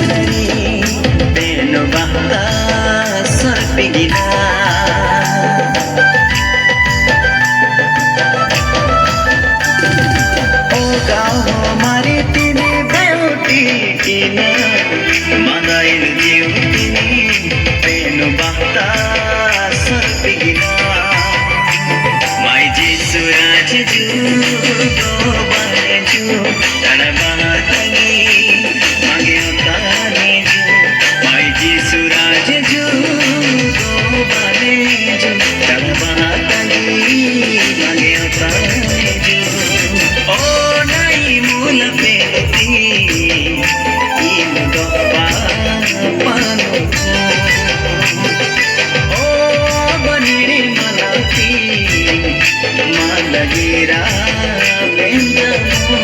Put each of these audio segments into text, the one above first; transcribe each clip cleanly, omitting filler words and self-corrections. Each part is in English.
dari Beno bahta sarpigina O gaho mari tini beauty tina Madail jiu tini Beno bahta sarpigina Mai jisu raj ju go banju Tada bahatagi mage otani ju Mai jisu raj ju go banju Tada bahatagi mage otani ju O nai mula peti ilu goppa panu O baniri malati malagira benjamu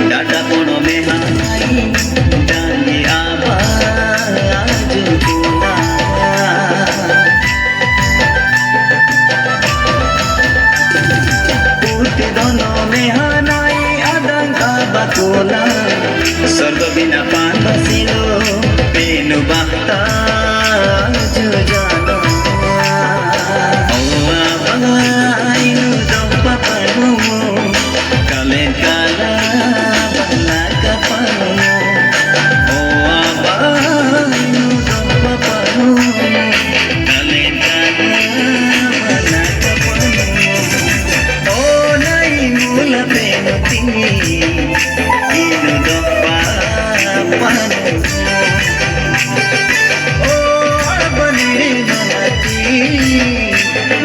Dada pono mehanai dani abaju puna Putih dono mehanai adang abakuna Sorgo bina panasilo Benu bahta jujana Oh abangai nu dompa panumu Kalen kala balaga panumu Oh abangai nu dompa panumu Kalen kala balaga panumu Oh nai mula benu tingi Inu dompa panumu Oh abaniri malati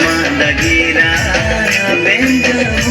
Madagira benjamu